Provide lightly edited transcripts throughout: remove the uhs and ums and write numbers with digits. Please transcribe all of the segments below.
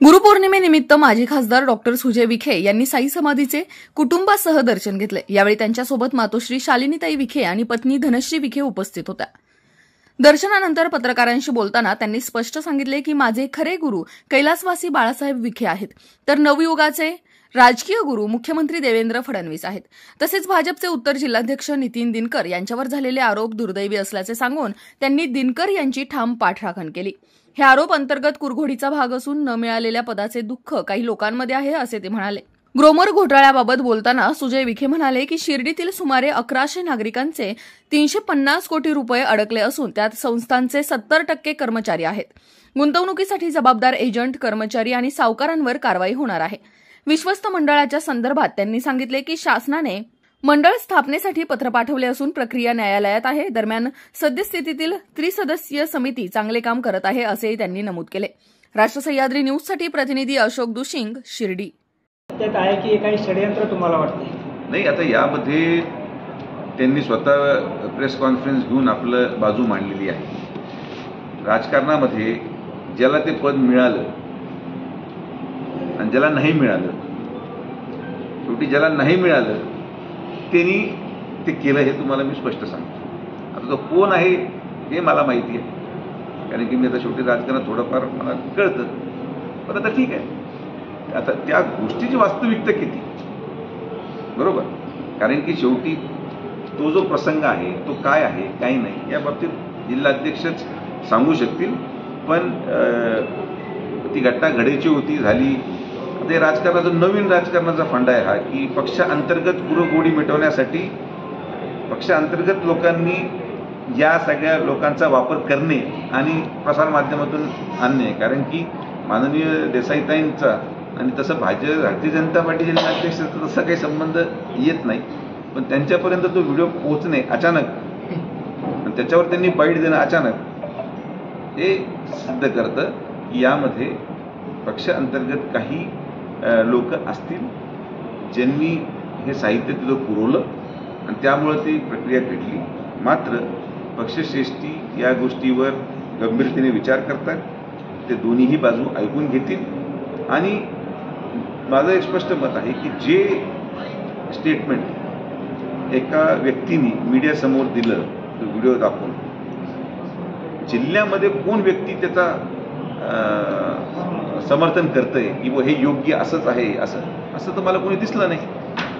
गुरुपौर्णिमेनिमित्त माजी खासदार डॉक्टर सुजय विखे यांनी साई समाधीचे कुटुंबासह दर्शन घेतले। यावेळी त्यांच्यासोबत मातोश्री शालिनीताई विखे आणि पत्नी धनश्री विखे उपस्थित होत्या। दर्शनानंतर पत्रकारांशी बोलताना त्यांनी स्पष्ट सांगितले की माझे खरे गुरु कैलासवासी बाळासाहेब विखे आहेत, तर नवयुगाचे राजकीय गुरु मुख्यमंत्री देवेंद्र फडणवीस आहेत। तसेच भाजपचे उत्तर जिल्हाध्यक्ष नितीन दिनकर यांच्यावर झालेले आरोप दुर्दैवी असल्याचे सांगून त्यांनी दिनकर यांची ठाम पाठराखण केली। हे आरोप अंतर्गत कुरघोडीचा भाग असून न मिळालेल्या पदाचे दुःख काही लोकांमध्ये आहे असे ते म्हणाले। ग्रोमर घोटाळ्याबाबत बोलताना सुजय विखे म्हणाले की शिर्डीतील सुमारे 1100 नागरिकांचे 350 कोटी रुपये अडकले असून त्यात संस्थांचे 70% कर्मचारी आहेत। गुंतवणुकीसाठी जबाबदार एजंट, कर्मचारी आणि सावकारांवर कारवाई होणार आहे। विश्वस्त मंडळाच्या संदर्भात त्यांनी सांगितले की शासनाने मंडळ स्थापनेसाठी पत्र पाठवले असून प्रक्रिया न्यायालयात आहे। दरम्यान सद्यस्थितीतील त्रिसदस्यीय समिती चांगले काम करत आहे असेही त्यांनी नमूद केले। राष्ट्र सह्याद्री न्यूजसाठी प्रतिनिधी अशोक दुशिंग, शिर्डी। त्यात आहे की काही षडयंत्र तुम्हाला वाटते? नाही, आता यामध्ये त्यांनी स्वतः प्रेस कॉन्फरन्स घेऊन आपलं बाजू मांडलेली आहे। राजकारणामध्ये ज्याला ते पद मिळालं आणि ज्याला नाही मिळालं, शेवटी ज्याला नाही मिळालं त्यांनी ते केलं हे तुम्हाला मी स्पष्ट सांगतो। आता तो कोण आहे हे मला माहिती आहे, कारण की मी आता शेवटी राजकारणात थोडंफार मला कळतं। पण आता ठीक आहे, आता त्या गोष्टीची वास्तविकता किती, बरोबर, कारण की शेवटी तो जो प्रसंग आहे तो काय आहे काय नाही या बाबतीत जिल्हाध्यक्षच सांगू शकतील। पण ती घटना घडायची होती, झाली। ते राजकारणाचा नवीन राजकारणाचा फंडा आहे हा, की पक्षांतर्गत कुरघोडी मिटवण्यासाठी पक्षांतर्गत लोकांनी या सगळ्या लोकांचा वापर करणे आणि प्रसारमाध्यमातून आणणे। कारण की माननीय देसाईताईंचा आणि तसं भारतीय जनता पार्टी जिल्हाध्यक्षाचा तसा काही संबंध येत नाही, पण त्यांच्यापर्यंत तो व्हिडिओ पोहोचणे अचानक आणि त्याच्यावर त्यांनी बाईट देणं अचानक हे सिद्ध करतं की यामध्ये पक्षांतर्गत काही लोक असतील ज्यांनी हे साहित्य तिथं पुरवलं आणि त्यामुळे ती प्रक्रिया घडली। मात्र पक्षश्रेष्ठी या गोष्टीवर गंभीरतेने विचार करतात, ते दोन्हीही बाजू ऐकून घेतील। आणि माझं एक स्पष्ट मत आहे की जे स्टेटमेंट एका व्यक्तीने मीडियासमोर दिलं, तो व्हिडिओ दाखवून, जिल्ह्यामध्ये कोण व्यक्ती त्याचा समर्थन करतंय की हे योग्य असंच आहे असं तर मला कोणी दिसलं नाही।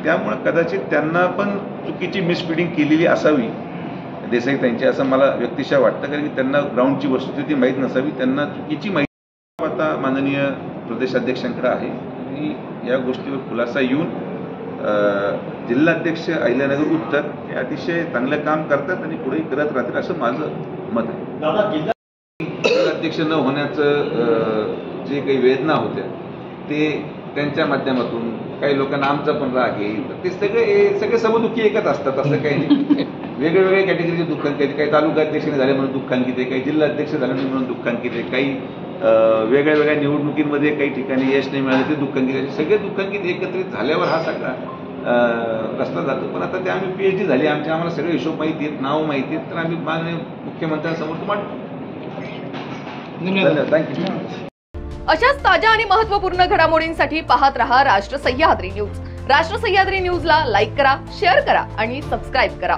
त्यामुळे कदाचित त्यांना पण चुकीची मिसफिडिंग केलेली असावी देसाईताईंची, असं मला व्यक्तिशः वाटतं, कारण की त्यांना ग्राउंडची वस्तुस्थिती माहीत नसावी, त्यांना चुकीची माहिती आता माननीय प्रदेशाध्यक्षांकडे आहे की या गोष्टीवर खुलासा येऊन जिल्हाध्यक्ष अहिल्यानगर उत्तर हे अतिशय चांगलं काम करतात आणि पुढेही करत राहतील असं माझं मत आहे। जिल्हाध्यक्ष न होण्याचं जे काही वेदना होत्या ते त्यांच्या माध्यमातून काही लोकांना आमचा पण राग येईल, ते सगळे समदुःखी एकच असतात, असं काही नाही। वेगवेगळ्या कॅटेगरीचे दुःखांकित, काही तालुकाध्यक्षाने झाले म्हणून दुःखांकित आहे, काही जिल्हाध्यक्ष झाले म्हणून दुःखांकित आहे, काही वेगळ्या वेगळ्या निवडणुकींमध्ये काही ठिकाणी यश नाही मिळालं ते दुःखांकित आहे। सगळे दुःखांकित एकत्रित झाल्यावर हा सगळा रस्ता जातो। पण आता ते आम्ही PhD झाली, आम्हाला सगळे हिशोब माहिती आहेत, नाव माहिती आहेत, तर आम्ही माननीय मुख्यमंत्र्यांसमोर तो मांडतो। धन्यवाद, थँक्यू। अशाच ताज्या आणि महत्त्वपूर्ण घडामोडींसाठी पाहत रहा राष्ट्र सह्याद्री न्यूज। राष्ट्र सह्याद्री न्यूजला लाईक करा, शेअर करा आणि सबस्क्राईब करा।